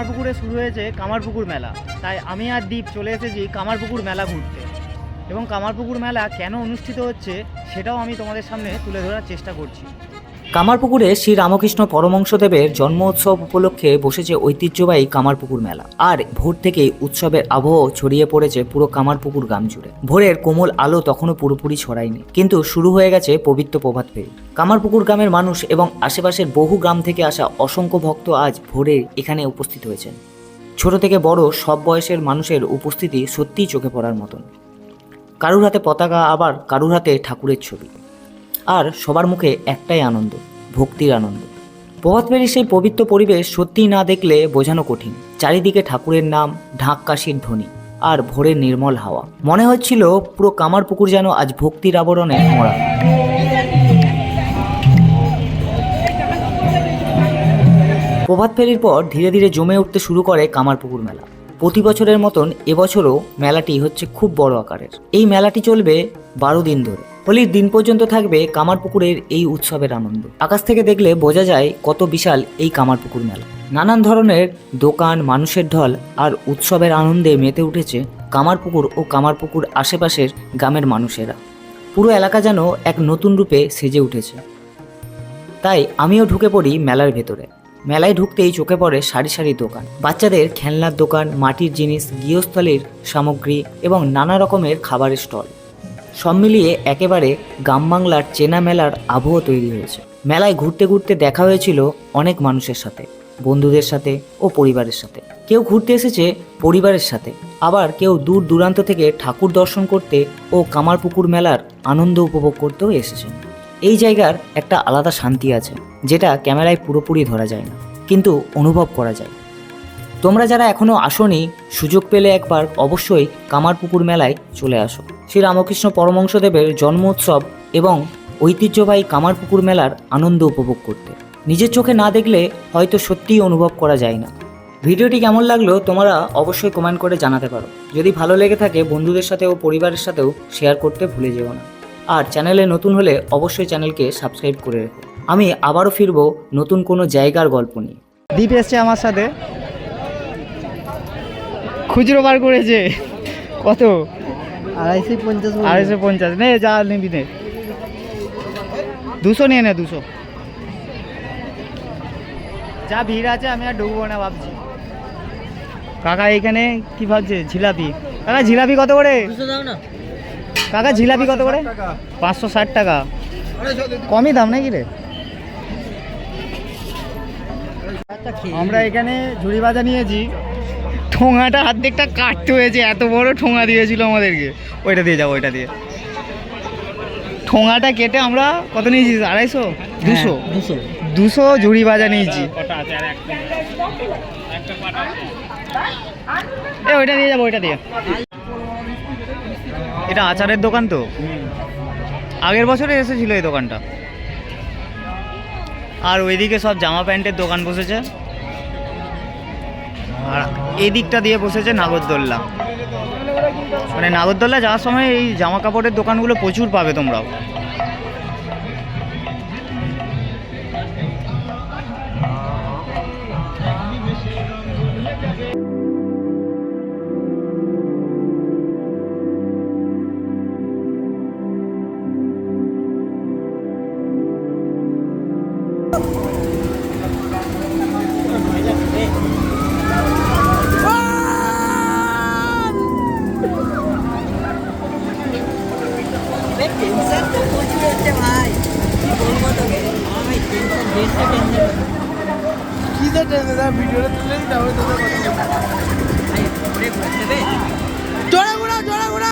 কামারপুকুরে শুরু হয়েছে কামারপুকুর মেলা। তাই আমি আর দীপ চলে এসেছি কামারপুকুর মেলা ঘুরতে, এবং কামারপুকুর মেলা কেন অনুষ্ঠিত হচ্ছে সেটাও আমি তোমাদের সামনে তুলে ধরার চেষ্টা করছি। কামারপুকুরে শ্রী রামকৃষ্ণ পরমহংসদেবের জন্ম উৎসব উপলক্ষে বসেছে ঐতিহ্যবাহী কামারপুকুর মেলা। আর ভোর থেকেই উৎসবের আবহ ছড়িয়ে পড়েছে পুরো কামারপুকুর গ্রাম জুড়ে। ভোরের কোমল আলো তখনও পুরোপুরি ছড়ায়নি, কিন্তু শুরু হয়ে গেছে পবিত্র প্রভাত ফেরি। কামারপুকুর গ্রামের মানুষ এবং আশেপাশের বহু গ্রাম থেকে আসা অসংখ্য ভক্ত আজ ভোরে এখানে উপস্থিত হয়েছেন। ছোট থেকে বড় সব বয়সের মানুষের উপস্থিতি সত্যিই চোখে পড়ার মতন। কারুর হাতে পতাকা, আবার কারুর হাতে ঠাকুরের ছবি, আর সবার মুখে একটাই আনন্দ, ভক্তির আনন্দ। প্রভাত ফেরির সেই পবিত্র পরিবেশ সত্যিই না দেখলে বোঝানো কঠিন। চারিদিকে ঠাকুরের নাম, ঢাক কাশির ধ্বনি, আর ভোরের নির্মল হাওয়া। মনে হচ্ছিল পুরো কামারপুকুর যেন আজ ভক্তির আবরণে মোড়া। প্রভাত ফেরির পর ধীরে ধীরে জমে উঠতে শুরু করে কামারপুকুর মেলা। প্রতি বছরের মতন এবছরও মেলাটি হচ্ছে খুব বড় আকারের। এই মেলাটি চলবে 12 দিন ধরে। হোলির দিন পর্যন্ত থাকবে কামারপুকুরের এই উৎসবের আনন্দ। আকাশ থেকে দেখলে বোঝা যায় কত বিশাল এই কামারপুকুর মেলা। নানান ধরনের দোকান, মানুষের ঢল আর উৎসবের আনন্দে মেতে উঠেছে কামারপুকুর ও কামারপুকুর আশেপাশের গ্রামের মানুষেরা। পুরো এলাকা যেন এক নতুন রূপে সেজে উঠেছে। তাই আমিও ঢুকে পড়ি মেলার ভেতরে। মেলায় ঢুকতেই চোখে পড়ে সারি সারি দোকান, বাচ্চাদের খেলনার দোকান, মাটির জিনিস, গৃহস্থলীর সামগ্রী এবং নানা রকমের খাবারের স্টল। সব মিলিয়ে একেবারে গ্রাম বাংলার চেনা মেলার আবহ তৈরি হয়েছে। মেলায় ঘুরতে ঘুরতে দেখা হয়েছিল অনেক মানুষের সাথে, বন্ধুদের সাথে ও পরিবারের সাথে। কেউ ঘুরতে এসেছে পরিবারের সাথে, আবার কেউ দূর দূরান্ত থেকে ঠাকুর দর্শন করতে ও কামারপুকুর মেলার আনন্দ উপভোগ করতেও এসেছেন। এই জায়গার একটা আলাদা শান্তি আছে, যেটা ক্যামেরায় পুরোপুরি ধরা যায় না, কিন্তু অনুভব করা যায়। তোমরা যারা এখনও আসোনি, সুযোগ পেলে একবার অবশ্যই কামারপুকুর মেলায় চলে আসো। শ্রী রামকৃষ্ণ পরমহংসদেবের জন্ম উৎসব এবং ঐতিহ্যবাহী কামারপুকুর মেলার আনন্দ উপভোগ করতে। নিজের চোখে না দেখলে হয়তো সত্যিই অনুভব করা যায় না। ভিডিওটি কেমন লাগলো তোমরা অবশ্যই কমেন্ট করে জানাতে পারো। যদি ভালো লেগে থাকে বন্ধুদের সাথে ও পরিবারের সাথেও শেয়ার করতে ভুলে যেও না। আর চ্যানেলে নতুন হলে অবশ্যই চ্যানেলকে সাবস্ক্রাইব করে রেখো। আমি আবারও ফিরবো নতুন কোনো জায়গার গল্প নিয়ে। দীপ এসছে আমার সাথে, খুচরো বার করেছে। কত? 250 250। নে যা নিবি নে, 200 নিয়ে নে, 200। যা ভিড় আছে আমি আর ঢুকবো না ভাবছি। কাকা এইখানে কি ভাবছে? জিলাপি। কাকা জিলাপি কত করে? 200 দাও না কাকা জিলাপি কত করে? 560 টাকা। কমই দাম নাকি রে? আমরা এখানে ঝুড়ি ভাজা নিয়েছি। ঠোঙাটা অর্ধেকটা কাটতে হয়েছে, এত বড় ঠোঙা দিয়েছিল আমাদেরকে। ওইটা দিয়ে যাবো, ওইটা দিয়ে। ঠোঙাটা কেটে আমরা কত নিয়েছি? 250? 200? 200 ঝুড়ি ভাজা নিয়েছি। ওইটা দিয়ে যাবো, ওইটা দিয়ে। এটা আচারের দোকান তো, আগের বছরে এসেছিল এই দোকানটা। আর ওইদিকে সব জামা প্যান্টের দোকান বসেছে, আর এই দিকটা দিয়ে বসেছে নাগরদোল্লা। মানে নাগরদোল্লা যাওয়ার সময় এই জামা কাপড়ের দোকানগুলো প্রচুর পাবে তোমরাও। জোড়া ঘোড়া